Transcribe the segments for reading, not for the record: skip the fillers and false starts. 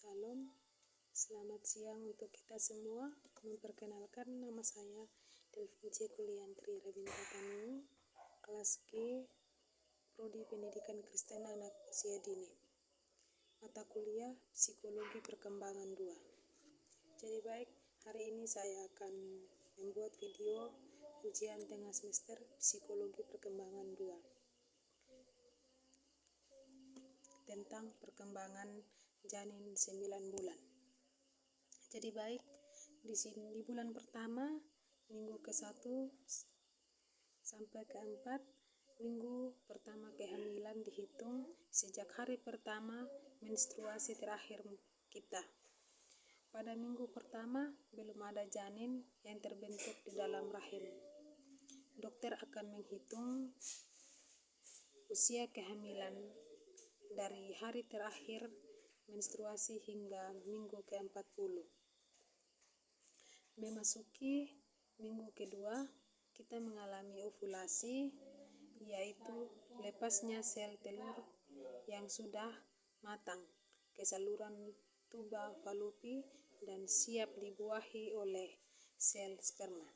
Salam, selamat siang untuk kita semua. Memperkenalkan, nama saya Delvin C. Kuliantri Rabintratani, kelas G, Prodi Pendidikan Kristen Anak Usia Dini. Mata kuliah Psikologi Perkembangan 2. Jadi baik, hari ini saya akan membuat video ujian tengah semester Psikologi Perkembangan 2 tentang perkembangan janin 9 bulan. Jadi baik, di sini di bulan pertama, minggu ke-1 sampai ke-4, minggu pertama kehamilan dihitung sejak hari pertama menstruasi terakhir kita. Pada minggu pertama belum ada janin yang terbentuk di dalam rahim. Dokter akan menghitung usia kehamilan dari hari terakhir menstruasi hingga minggu ke-40. Memasuki minggu kedua, kita mengalami ovulasi, yaitu lepasnya sel telur yang sudah matang ke saluran tuba Fallopi dan siap dibuahi oleh sel sperma.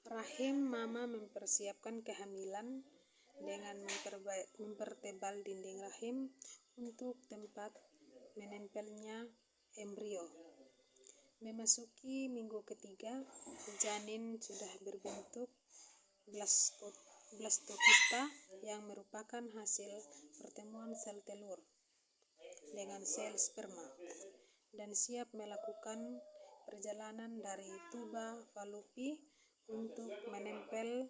Rahim mama mempersiapkan kehamilan dengan mempertebal dinding rahim untuk tempat menempelnya embrio. Memasuki minggu ketiga, janin sudah berbentuk blastokista yang merupakan hasil pertemuan sel telur dengan sel sperma dan siap melakukan perjalanan dari tuba Fallopi untuk menempel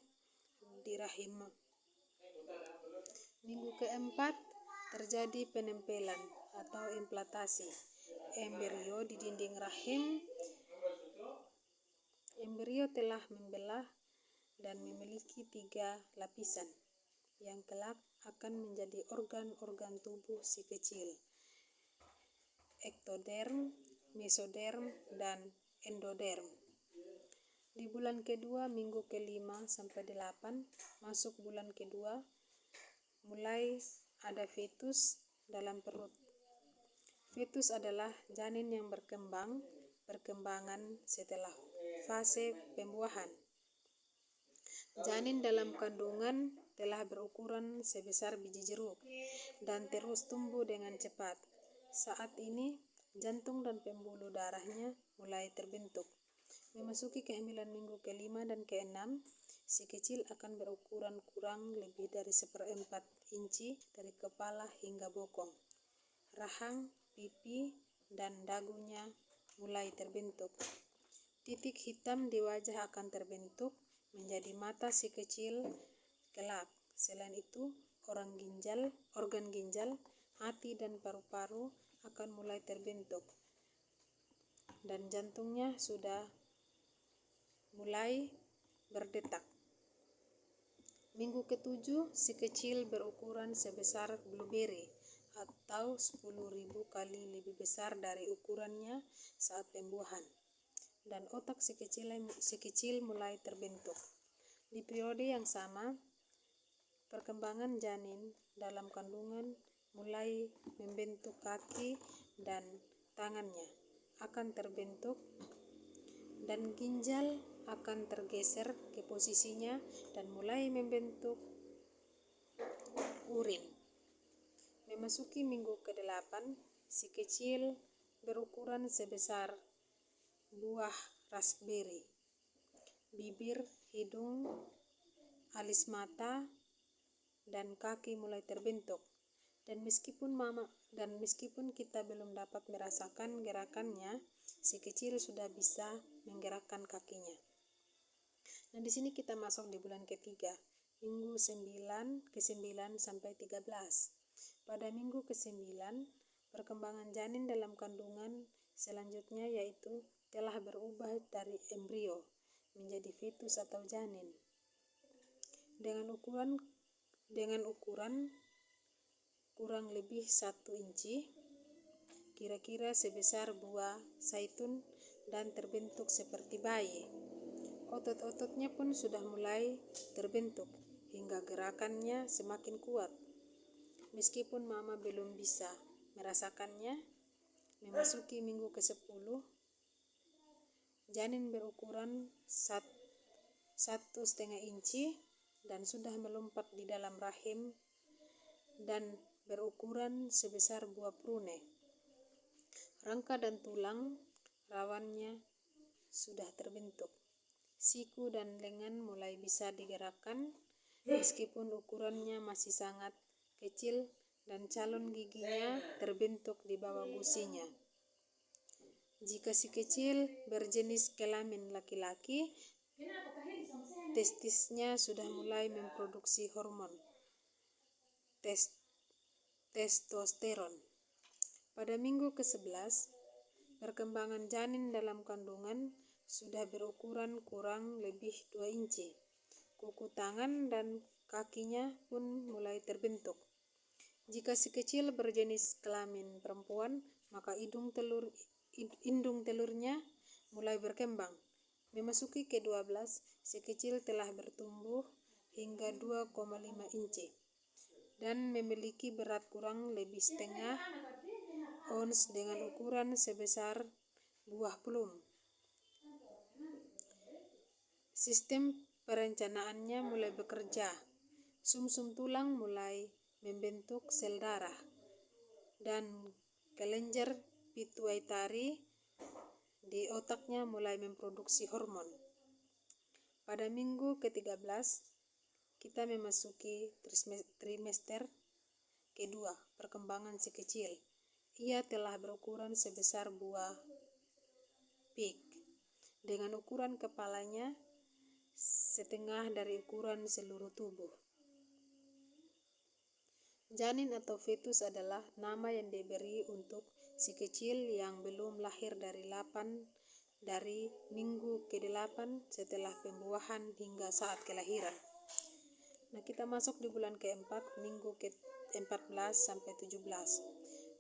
di rahim. Minggu keempat terjadi penempelan atau implantasi embrio di dinding rahim. Embrio telah membelah dan memiliki 3 lapisan yang kelak akan menjadi organ-organ tubuh si kecil: ektoderm, mesoderm, dan endoderm. Di bulan kedua, minggu ke-5 sampai 8, masuk bulan kedua, mulai ada fetus dalam perut. Fetus adalah janin yang perkembangan setelah fase pembuahan. Janin dalam kandungan telah berukuran sebesar biji jeruk dan terus tumbuh dengan cepat. Saat ini, jantung dan pembuluh darahnya mulai terbentuk. Memasuki kehamilan minggu ke-5 dan ke-6, si kecil akan berukuran kurang lebih dari 1/4 inci dari kepala hingga bokong. Rahang, pipi, dan dagunya mulai terbentuk. Titik hitam di wajah akan terbentuk menjadi mata si kecil kelak. Selain itu, organ ginjal, hati, dan paru-paru akan mulai terbentuk. Dan jantungnya sudah mulai berdetak. Minggu ke-7, si kecil berukuran sebesar blueberry atau 10.000 kali lebih besar dari ukurannya saat pembuahan. Dan otak si kecil mulai terbentuk. Di periode yang sama, perkembangan janin dalam kandungan mulai membentuk kaki dan tangannya akan terbentuk, dan ginjal akan tergeser ke posisinya dan mulai membentuk urin. Memasuki minggu ke-8, si kecil berukuran sebesar buah raspberry. Bibir, hidung, alis mata, dan kaki mulai terbentuk. Dan meskipun kita belum dapat merasakan gerakannya, si kecil sudah bisa menggerakkan kakinya. Nah, di sini kita masuk di bulan ketiga, minggu ke-9 sampai 13. Pada minggu ke-9, perkembangan janin dalam kandungan selanjutnya yaitu telah berubah dari embrio menjadi fetus atau janin. Dengan ukuran kurang lebih 1 inci, kira-kira sebesar buah zaitun, dan terbentuk seperti bayi. Otot-ototnya pun sudah mulai terbentuk hingga gerakannya semakin kuat. Meskipun mama belum bisa merasakannya. Memasuki minggu ke-10, janin berukuran 1,5 inci dan sudah melompat di dalam rahim dan berukuran sebesar buah prune. Rangka dan tulang rawannya sudah terbentuk. Siku dan lengan mulai bisa digerakkan meskipun ukurannya masih sangat kecil dan calon giginya terbentuk di bawah gusinya. Jika si kecil berjenis kelamin laki-laki, testisnya sudah mulai memproduksi hormon testosteron. Pada minggu ke-11, perkembangan janin dalam kandungan sudah berukuran kurang lebih 2 inci. Kuku tangan dan kakinya pun mulai terbentuk. Jika si kecil berjenis kelamin perempuan, maka indung telurnya mulai berkembang. Memasuki ke-12, si kecil telah bertumbuh hingga 2,5 inci dan memiliki berat kurang lebih setengah ons dengan ukuran sebesar buah plum. Sistem perencanaannya mulai bekerja. Sumsum tulang mulai membentuk sel darah dan kelenjar pituitari di otaknya mulai memproduksi hormon. Pada minggu ke-13, kita memasuki trimester kedua perkembangan si kecil. Ia telah berukuran sebesar buah pik dengan ukuran kepalanya setengah dari ukuran seluruh tubuh. Janin atau fetus adalah nama yang diberi untuk si kecil yang belum lahir dari minggu ke-8 setelah pembuahan hingga saat kelahiran. Nah, kita masuk di bulan ke-4, minggu ke-14 sampai 17.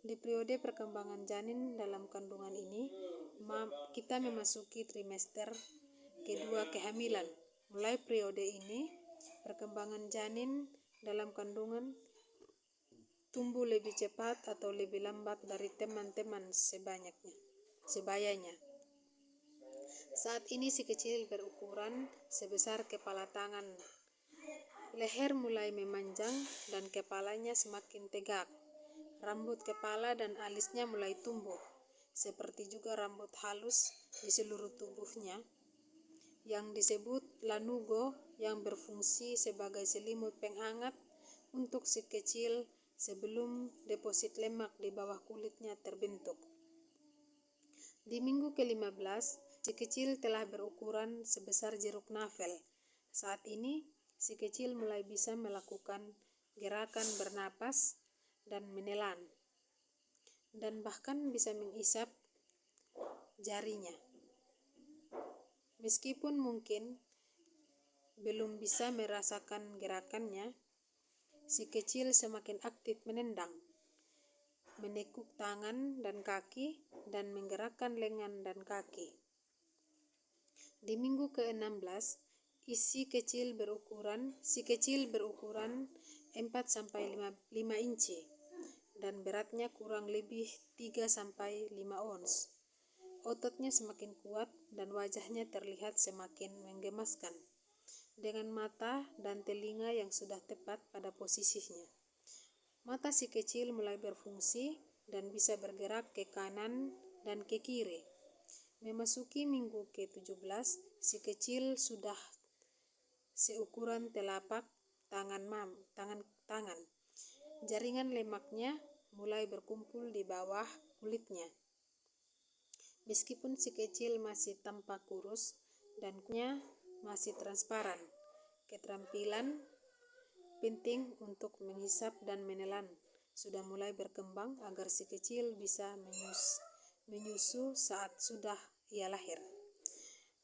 Di periode perkembangan janin dalam kandungan ini, kita memasuki trimester kedua kehamilan. Mulai periode ini, perkembangan janin dalam kandungan tumbuh lebih cepat atau lebih lambat dari teman-teman sebayanya. Saat ini si kecil berukuran sebesar kepala tangan. Leher mulai memanjang dan kepalanya semakin tegak. Rambut kepala dan alisnya mulai tumbuh, seperti juga rambut halus di seluruh tubuhnya yang disebut lanugo, yang berfungsi sebagai selimut penghangat untuk si kecil sebelum deposit lemak di bawah kulitnya terbentuk. Di minggu ke-15, si kecil telah berukuran sebesar jeruk nafel. Saat ini, si kecil mulai bisa melakukan gerakan bernapas dan menelan, dan bahkan bisa mengisap jarinya. Meskipun mungkin belum bisa merasakan gerakannya, si kecil semakin aktif menendang, menekuk tangan dan kaki, dan menggerakkan lengan dan kaki. Di minggu ke-16, si kecil berukuran 4-5 inci dan beratnya kurang lebih 3-5 ons. Ototnya semakin kuat dan wajahnya terlihat semakin menggemaskan, dengan mata dan telinga yang sudah tepat pada posisinya. Mata si kecil mulai berfungsi dan bisa bergerak ke kanan dan ke kiri. Memasuki minggu ke-17, si kecil sudah seukuran telapak tangan. Jaringan lemaknya mulai berkumpul di bawah kulitnya. Meskipun si kecil masih tampak kurus dan kulitnya masih transparan, keterampilan penting untuk menghisap dan menelan sudah mulai berkembang agar si kecil bisa menyusu saat sudah ia lahir.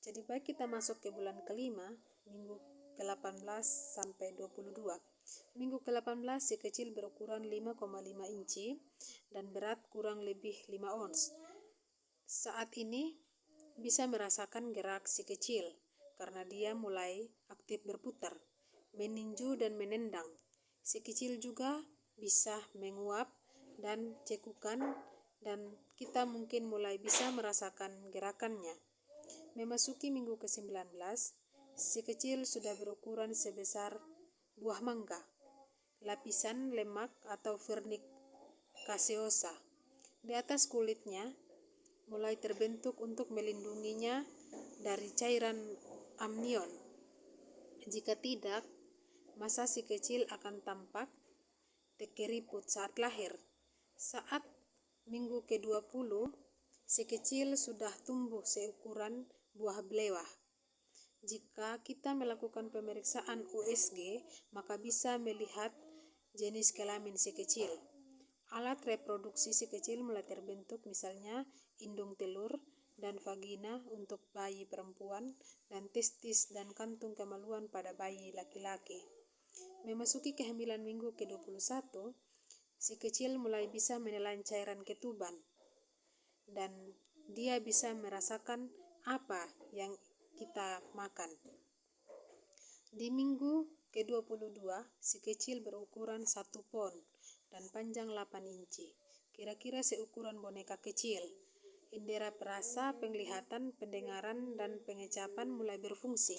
Jadi baik, kita masuk ke bulan kelima, minggu ke-18 sampai 22. Minggu ke-18 si kecil berukuran 5,5 inci dan berat kurang lebih 5 ons. Saat ini bisa merasakan gerak si kecil karena dia mulai aktif berputar, meninju dan menendang. Si kecil juga bisa menguap dan cekukan, dan kita mungkin mulai bisa merasakan gerakannya. Memasuki minggu ke-19, si kecil sudah berukuran sebesar buah mangga. Lapisan lemak atau vernik gaseosa di atas kulitnya mulai terbentuk untuk melindunginya dari cairan amnion. Jika tidak, masa si kecil akan tampak keriput saat lahir. Saat minggu ke-20, si kecil sudah tumbuh seukuran buah belewah. Jika kita melakukan pemeriksaan USG, maka bisa melihat jenis kelamin si kecil. Alat reproduksi si kecil mulai terbentuk, misalnya indung telur dan vagina untuk bayi perempuan, dan testis dan kantung kemaluan pada bayi laki-laki. Memasuki kehamilan minggu ke-21, si kecil mulai bisa menelan cairan ketuban, dan dia bisa merasakan apa yang kita makan. Di minggu ke-22, si kecil berukuran 1 pon dan panjang 8 inci, kira-kira seukuran boneka kecil. Indera perasa, penglihatan, pendengaran, dan pengecapan mulai berfungsi.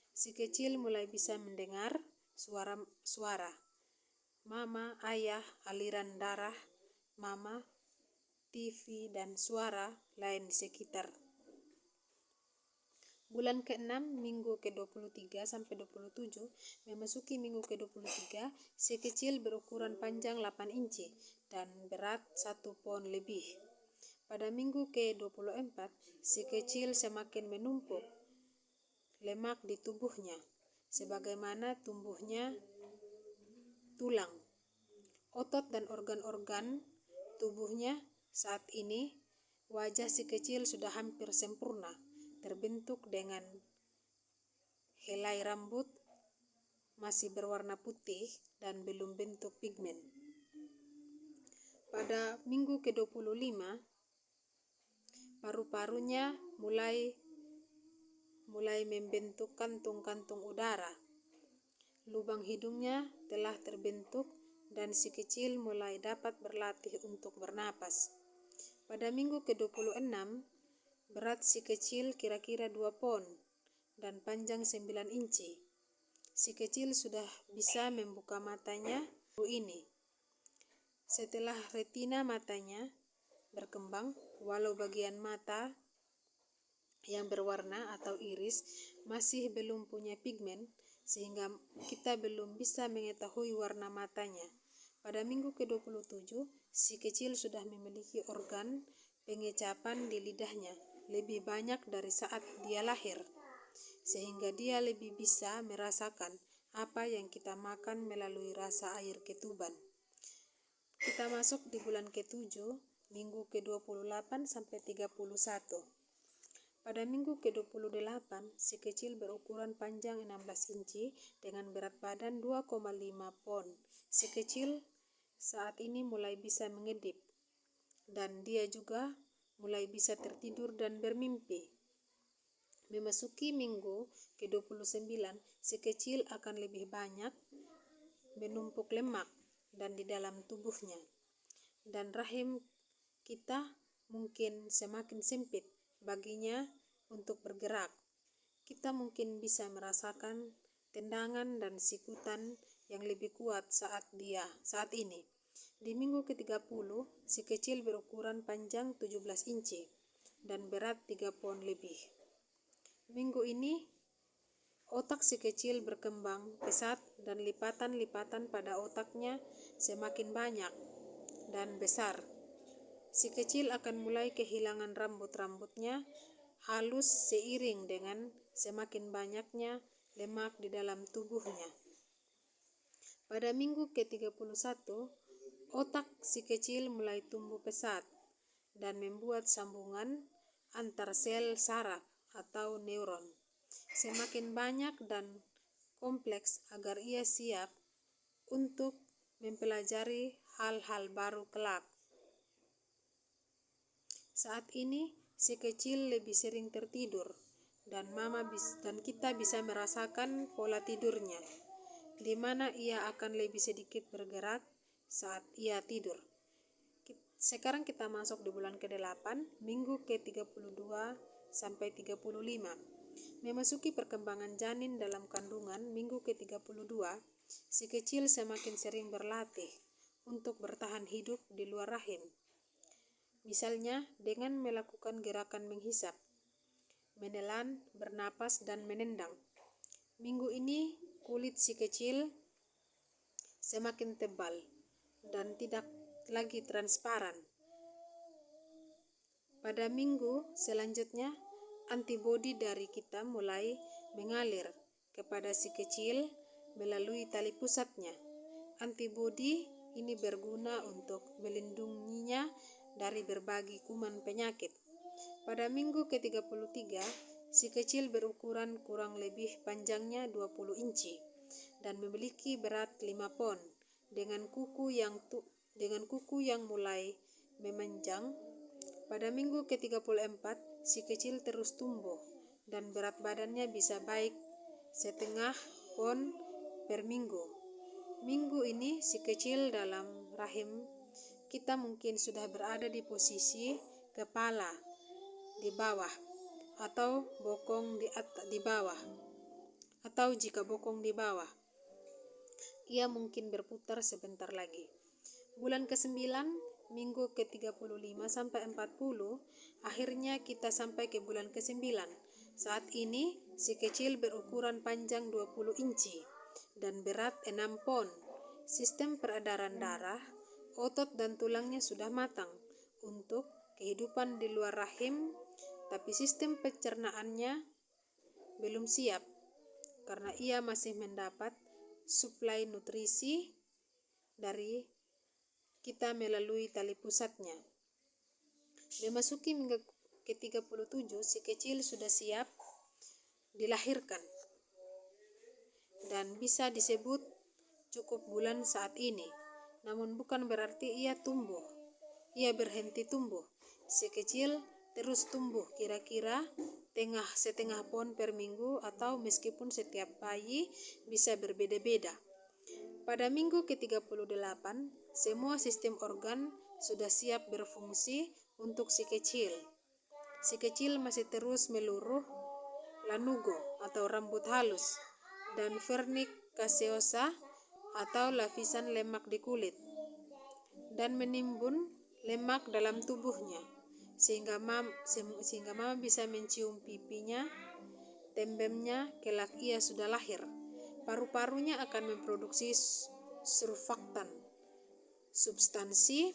Si kecil mulai bisa mendengar suara mama, ayah, aliran darah mama, TV, dan suara lain di sekitar. Bulan ke-6, minggu ke-23 sampai 27, memasuki minggu ke-23, si kecil berukuran panjang 8 inci dan berat 1 pon lebih. Pada minggu ke-24, si kecil semakin menumpuk lemak di tubuhnya, sebagaimana tumbuhnya tulang, otot, dan organ-organ tubuhnya. Saat ini, wajah si kecil sudah hampir sempurna, terbentuk dengan helai rambut masih berwarna putih dan belum bentuk pigmen. Pada minggu ke-25, paru-parunya mulai membentuk kantung-kantung udara. Lubang hidungnya telah terbentuk dan si kecil mulai dapat berlatih untuk bernapas. Pada minggu ke-26, berat si kecil kira-kira 2 pon dan panjang 9 inci. Si kecil sudah bisa membuka matanya ini. Setelah retina matanya berkembang, walau bagian mata yang berwarna atau iris masih belum punya pigmen, sehingga kita belum bisa mengetahui warna matanya. Pada minggu ke-27, si kecil sudah memiliki organ pengecapan di lidahnya lebih banyak dari saat dia lahir, sehingga dia lebih bisa merasakan apa yang kita makan melalui rasa air ketuban. Kita masuk di bulan ke-7, minggu ke-28 sampai 31. Pada minggu ke-28, si kecil berukuran panjang 16 inci dengan berat badan 2,5 pon. Si kecil saat ini mulai bisa mengedip, dan dia juga mulai bisa tertidur dan bermimpi. Memasuki minggu ke-29, si kecil akan lebih banyak menumpuk lemak dan di dalam tubuhnya, dan rahim kita mungkin semakin sempit baginya untuk bergerak. Kita mungkin bisa merasakan tendangan dan sikutan yang lebih kuat saat ini. Di minggu ke-30, si kecil berukuran panjang 17 inci dan berat 3 pon lebih. Minggu ini, otak si kecil berkembang pesat dan lipatan-lipatan pada otaknya semakin banyak dan besar. Si kecil akan mulai kehilangan rambut-rambutnya halus seiring dengan semakin banyaknya lemak di dalam tubuhnya. Pada minggu ke-31, otak si kecil mulai tumbuh pesat dan membuat sambungan antar sel saraf atau neuron semakin banyak dan kompleks agar ia siap untuk mempelajari hal-hal baru kelak. Saat ini, si kecil lebih sering tertidur, dan kita bisa merasakan pola tidurnya, di mana ia akan lebih sedikit bergerak saat ia tidur. Sekarang kita masuk di bulan ke-8, minggu ke-32 sampai 35. Memasuki perkembangan janin dalam kandungan minggu ke-32, si kecil semakin sering berlatih untuk bertahan hidup di luar rahim. Misalnya dengan melakukan gerakan menghisap, menelan, bernapas, dan menendang. Minggu ini kulit si kecil semakin tebal dan tidak lagi transparan. Pada minggu selanjutnya, antibodi dari kita mulai mengalir kepada si kecil melalui tali pusatnya. Antibodi ini berguna untuk melindunginya dari berbagai kuman penyakit. Pada minggu ke-33, si kecil berukuran kurang lebih panjangnya 20 inci dan memiliki berat 5 pon dengan kuku yang mulai memanjang. Pada minggu ke-34, si kecil terus tumbuh dan berat badannya bisa baik setengah pon per minggu. Minggu ini si kecil dalam rahim kita mungkin sudah berada di posisi kepala di bawah atau bokong di bawah, atau jika bokong di bawah, ia mungkin berputar sebentar lagi. Bulan ke-9, minggu ke-35 sampai 40, akhirnya kita sampai ke bulan ke-9. Saat ini si kecil berukuran panjang 20 inci dan berat 6 pon. Sistem peredaran darah, otot dan tulangnya sudah matang untuk kehidupan di luar rahim, tapi sistem pencernaannya belum siap karena ia masih mendapat suplai nutrisi dari kita melalui tali pusatnya. Memasuki minggu ke-37, si kecil sudah siap dilahirkan dan bisa disebut cukup bulan saat ini. Namun bukan berarti ia berhenti tumbuh. Si kecil terus tumbuh kira-kira setengah pon per minggu, atau meskipun setiap bayi bisa berbeda-beda. Pada minggu ke-38, semua sistem organ sudah siap berfungsi untuk si kecil. Si kecil masih terus meluruh lanugo atau rambut halus dan vernik caseosa atau lapisan lemak di kulit, dan menimbun lemak dalam tubuhnya sehingga mama bisa mencium pipinya, tembemnya kelak ia sudah lahir. Paru-parunya akan memproduksi surfaktan, substansi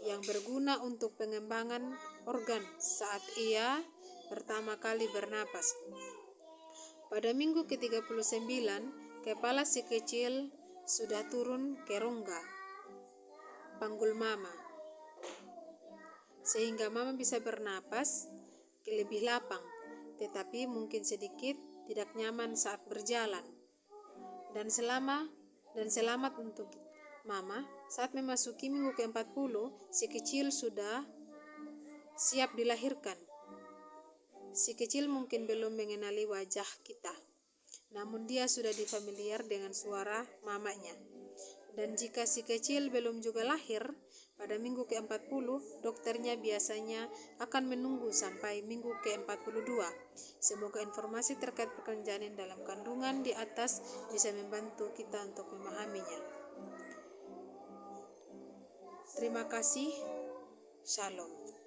yang berguna untuk pengembangan organ saat ia pertama kali bernapas. Pada minggu ke-39, kepala si kecil sudah turun ke rongga panggul mama, sehingga mama bisa bernapas lebih lapang, tetapi mungkin sedikit tidak nyaman saat berjalan. Dan selamat untuk mama, saat memasuki minggu ke-40, si kecil sudah siap dilahirkan. Si kecil mungkin belum mengenali wajah kita, namun dia sudah difamiliar dengan suara mamanya. Dan jika si kecil belum juga lahir, pada minggu ke-40, dokternya biasanya akan menunggu sampai minggu ke-42. Semoga informasi terkait perkembangan janin dalam kandungan di atas bisa membantu kita untuk memahaminya. Terima kasih. Shalom.